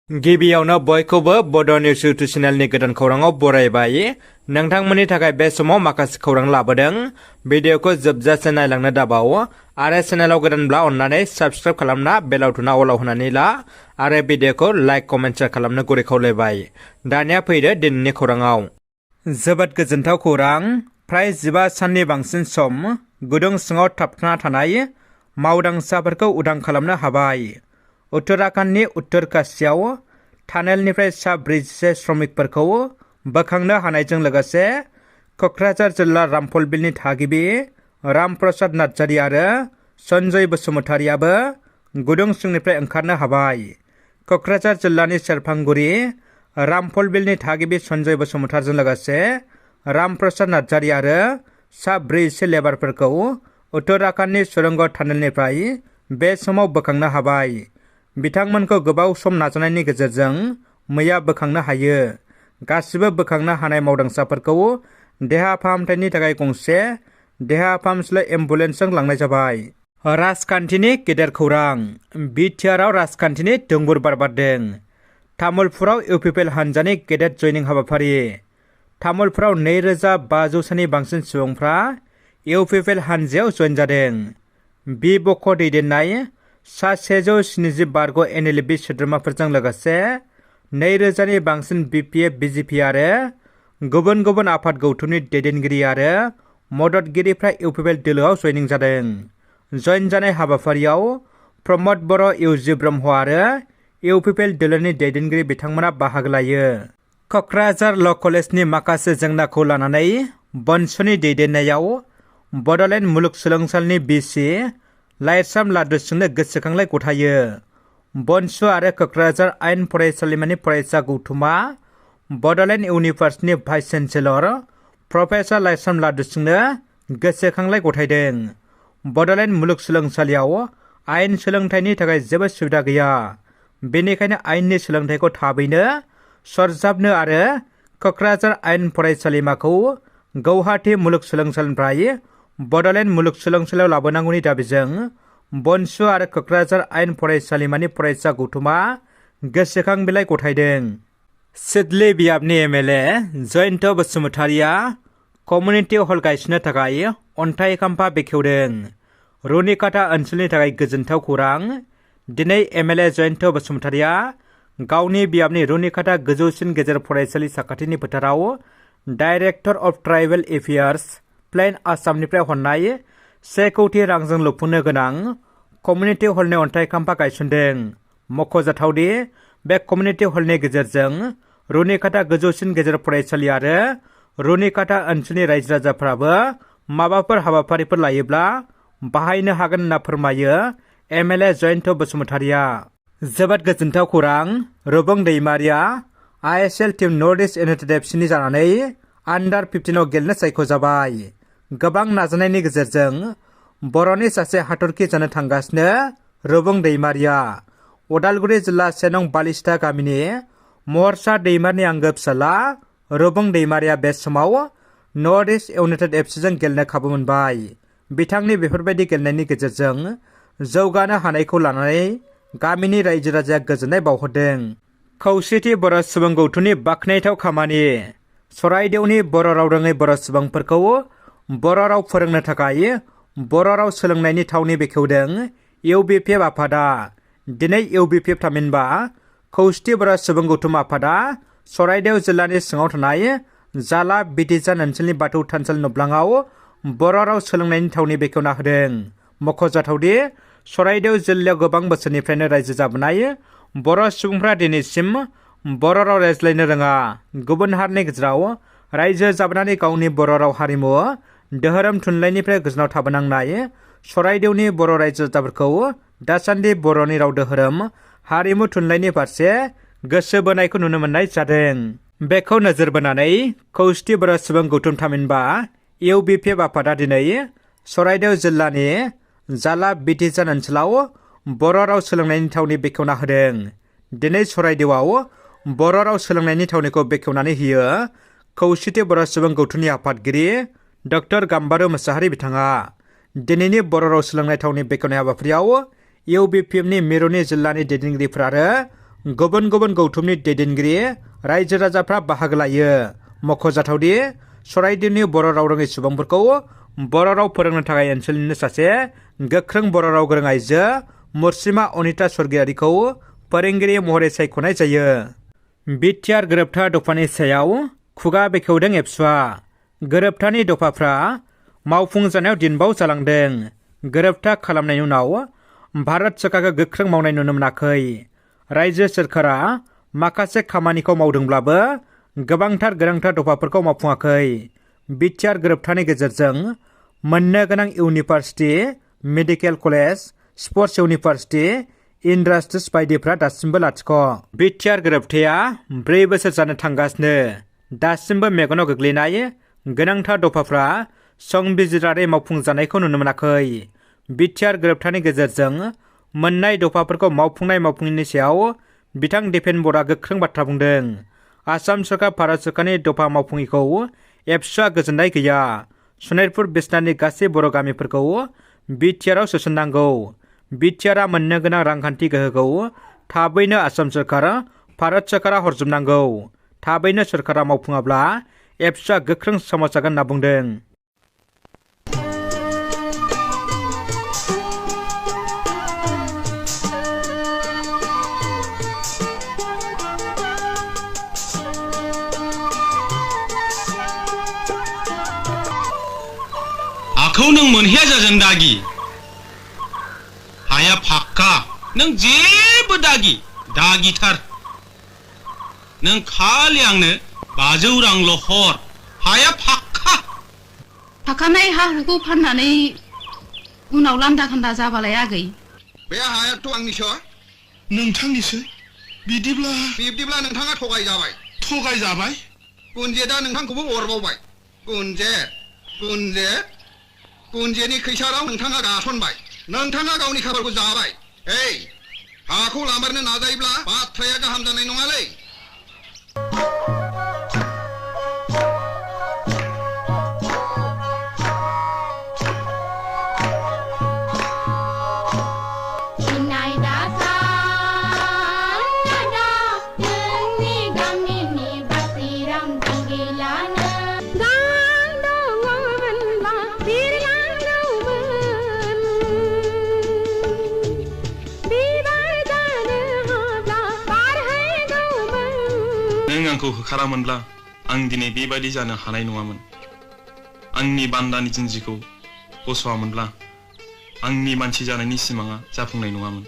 गिबियावनो बयखौबो बड' निउस इउटुब चेनेलनि गोदान खौराङाव बरायबाय। नोंथांमोननि थाखाय बे समाव माखासे खौरां लाबोदों। भिडिअखौ जोबजासे नायलांनो दाबाव आरो चेनेलाव गोदानब्ला अन्नानै साबस्क्राइब खालामना बेल आइकनआ अलाव होनानै ला आरो भिडिअखौ लाइक कमेन्ट शेयार खालामनो गुरै खावलायबाय। दानिया फैदो दिनैनि खौराङाव। जोबोद गोजोनथाव खौरां। फ्राय 15 साननि बांसिन सम गुदुं सिङाव थाबथाना थानाय मावदांसाफोरखौ उदां खालामनो हाबाय। उत्तराखंडनि उत्तर काशीयाव टानेलनिफ्राय सा 47 श्रमिकफोरखौ बोखांनो हानायजों लोगोसे क'क्राझार जिल्ला रामफलबिलनि थागिबि रामप्रसाद नार्जारी आरो सन्जय बसुमतारीयाबो गुदुं सिंनिफ्राय ओंखारनो हाबाय। क'क्राझार जिल्लानि सेरफांगुरि रामफलबिलनि थागिबि सन्जय बसुमतारीजों लोगोसे रामप्रसाद नार्जारी आरो सा 47 लेबारफोरखौ उत्तराखंडनि सुरंग टानेलनिफ्राय बे समाव बोखांनो हाबाय। बिथांमोनखौ गोबाव सम नाजानायनि गेजेरजों मैया बोखांनो हायो। गासिबो बोखांनो हानाय मावदांसाफोरखौ देहा फाहामथायनि थाखाय गंसे देहा फाहामसालि एम्बुलेन्सजों लांनाय जाबाय। राजखान्थिनि गेदेर खौरां। बिटिआरआव राजखान्थिनि दुंबुर बार बारदों। तामुलपुराव इउपिपिएल हानजानि गेदेर जयनिं हाबाफारि। तामुलपुराव 2500 बांसिन सुबुंफ्रा इउपिपिएल हानजायाव जयेन जादों। बि बक' दैदेननाय सा 170 बारग' एनएलबि सोद्रोमाफोरजों लोगोसे 2000 नि बांसिन बिपिएफ बिजिपि आरो गुबुन गुबुन आफाद गौथुमनि दैदेनगिरि आरो मददगिरिफ्रा इउपिपिएल दोलोआव जयनिं जादों। जयेन जानाय हाबाफारियाव प्रमद बर', इउजि ब्रह्म आरो इउपिपिएल दोलोनि दैदेनगिरि बिथांमोना बाहागो लायो। क'क्राझार ल' कलेजनि माखासे जेंनाखौ लानानै बनसुनि दैदेननायाव बड'लेण्ड मुलुगसोलोंसालिनि बिसि लाइस्राम लाद्रु गोसोखांलाय गथायो। बनसु आरो क'क्राझार आयेन फरायसालिमानि फरायसा गौथुमा बड'लेण्ड इउनिभार्सिटिनि vice chancellor professor Laishram Ladu गोसोखांलाय गथायदों। बड'लेण्ड मुलुगसोलोंसालियाव आयेन सोलोंथाइनि थाखाय जेबो सुबिदा गैया। बेनिखायनो आयेननि सोलोंथाइखौ थाबैनो सरजाबनो आरो क'क्राझार आयेन फरायसालिमाखौ गौहाटी मुलुगसोलोंसालिनिफ्राय बड'लेण्ड मुलुगसोलोंसालियाव लाबोनांगौनि दाबिजों बनसु आरो क'क्राझार आयेन फरायसालिमानि फरायसा गौथुमा गोसोखां बिलाइ गथायदों। सिडली बियाबनि एमएलए जयन्त बसुमतारीया कमिउनिटि हल गायसननो थाखाय अन्थाइ खाम्फा बेखेवदों। रुनिकाटा ओनसोलनि थाखाय गोजोनथाव खौरां। दिनै एमएलए जयन्त बसुमतारीया गावनि बियाबनि रुनिकाटा गोजौसिन गेजेर फरायसालि साखाथिनि फोथाराव director of tribal affairs plain आसामनिफ्राय हरनाय 1 कौटि रांजों लुफुंनो गोनां कमिउनिटि हलनि अन्थाइ खाम्फा गायसनदों। मख'जाथावदि बे कमिउनिटि हलनि गेजेरजों रुनिकाटा गोजौसिन गेजेर फरायसालि आरो रुनिकाटा ओनसोलनि रायजो राजाफ्राबो माबाफोर हाबाफारिफोर लायोब्ला बाहायनो हागोन होनना फोरमायो एमएलए जयन्त बसुमतारीया। जोबोद गोजोनथाव खौरां। रुबुं दैमारिया ISL team North East United एफसिनि जानानै आन्डार 15 गेलेनो सायख'जाबाय। गोबां नाजानायनि गेजेरजों बर'नि सासे हाथरखि जानो थांगासिनो रुबुं दैमारिया। उदालगुरि जिल्ला 1 नं बालिस्ता गामिनि महरसा दैमारिनि आंगो फिसाला रुबुं दैमारिया बे समाव नर्थ इस्ट इउनाइटेड एफसिजों गेलेनो खाबु मोनबाय। बिथांनि बेफोरबायदि गेलेनायनि गेजेरजों जौगानो हानायखौ लानानै गामिनि रायजो राजाया गोजोननाय बावहरदों। खौसेथि बर' सुबुं गौथुमनि बाख्नायथाव खामानि। सराइदेवनि बर' राव रोङै बर' सुबुंफोरखौ बर' राव फोरोंनो थाखाय बर' राव सोलोंनायनि थावनि बेखेवदों इउबिपिएफ आफादा। दिनै इउबिपिएफ थामहिनबा खौसेथि बर' सुबुं गौथुम आफादा सराइदेव जिल्लानि सिङाव थानाय जाला बिटिजान ओनसोलनि बाथौ थानसालि नब्लाङाव बर' राव सोलोंनायनि थावनि बेखेवना होदों। मख'जाथावदि सराइदेव जिल्लायाव गोबां बोसोरनिफ्रायनो रायजो जाबोनाय बर' सुबुंफ्रा दिनैसिम बर' राव रायज्लायनो रोङा। गुबुन हारिनि गेजेराव रायजो जाबोनानै गावनि बर' राव हारिमु धोरोम थुनलाइनिफ्राय गोजानाव थाबोनांनाय सराइदेवनि बर' रायजो राजाफोरखौ दासान्दि बर'नि राव धोरोम हारिमु थुनलाइनि फारसे गोसो बोनायखौ नुनो मोननाय जादों। बेखौ नोजोर बोनानै खौसेथि बर' सुबुं गौथुम थामहिनबा इउबिपिएफ आफादा दिनै सराइदेव जिल्लानि जाला बिटिजान ओनसोलाव बर' राव सोलोंनायनि थावनि बेखेवना होदों। दिनै सराइदेवआव बर' राव सोलोंनायनि थावनिखौ बेखेवनानै होयो खौसेथि बर' सुबुं गौथुमनि आफादगिरि डक्टर गाम्बारु मोसाहारि बिथाङा। दिनैनि बर' राव सोलोंनाय थावनि बेखेवनाय हाबाफारियाव इउबिपिएफनि मिरुनि जिल्लानि दैदेनगिरिफोर आरो गुबुन गुबुन गौथुमनि दैदेनगिरि रायजो राजाफ्रा बाहागो लायो। मख'जाथावदि सराइदेवनि बर' राव रोङै सुबुंफोरखौ बर' राव फोरोंनो थाखाय ओनसोलनिनो सासे गोख्रों बर' राव गोरों आइजो मुर्सिमा अनिता स्वर्गियारिखौ फोरोंगिरि महरै सायख'नाय जायो। बिटिआर गोरोबथा दफानि सायाव खुगा बेखेवदों एबसुआ। गोरोबथानि दफाफ्रा मावफुंजानायाव दिनबाव जालांदों। गोरोबथा खालामनायनि उनाव भारत सोरखारखौ गोख्रों मावनाय नुनो मोनाखै। रायजो सोरखारा माखासे खामानिखौ मावदोंब्लाबो गोबांथार गोनांथार दफाफोरखौ मावफुङाखै। बिटिआर गोरोबथानि गेजेरजों मोननो गोनां university, medical college, sports university, industries बायदिफ्रा दासिमबो लाथिख'। बिटिआर गोरोबथाया 4 बोसोर जानो थांगासिनो। दासिमबो मेगनाव गोग्लैनाय गोनांथार दफाफ्रा संबिजिरारि मावफुंजानायखौ नुनो मोनाखै। बिटिआर गोरोबथानि गेजेरजों मोननाय दफाफोरखौ मावफुंनाय मावफुङैनि सायाव बिथां डिफेन्स बर्डआ गोख्रों बाथ्रा बुंदों। आसाम सरकार भारत सोरखारनि दफा मावफुङैखौ एबसुआ गोजोननाय गैया। सनितपुर बिसनानि गासै बर' गामिफोरखौ बिटिआरआव सोसननांगौ। बिटिआरआ मोननो गोनां रांखान्थि गोहोखौ थाबैनो आसाम सरकार, भारत सोरखारा हरजोबनांगौ। थाबैनो सोरखारा मावफुङाब्ला एबसुआ गोख्रों सोमावसारगोन होनना बुंदों। हाखौ नों मोनहैया जागोन दागि। हाया फाक्का, नों जेबो दागि, दागिथार। नों खालि आंनो 500 रांल' हर। हाया फाक्का। थाखानाय हाखौ फाननानै उनाव लान्दा खान्दा जाबालाय आगै। बे हायाथ' आंनिसो। नोंथांनिसो? बिदिब्ला नोंथाङा थगायजाबाय। थगायजाबाय? गुनजेतआ नोंथांखौबो अरबावबाय। गुनजेतनि खैसाराव नोंथाङा गासनबाय। नोंथाङा गावनि खाफालखौ जाबाय। हाखौ लामारनो नाजायोब्ला बाथ्राया गाहाम जानाय नङालै। नों आंखौ होखारामोनब्ला आं दिनै बेबायदि जानो हानाय नङामोन। आंनि बान्दानि जिन्जिखौ बस'आमोनब्ला आंनि मानसि जानायनि सिमाङा जाफुंनाय नङामोन।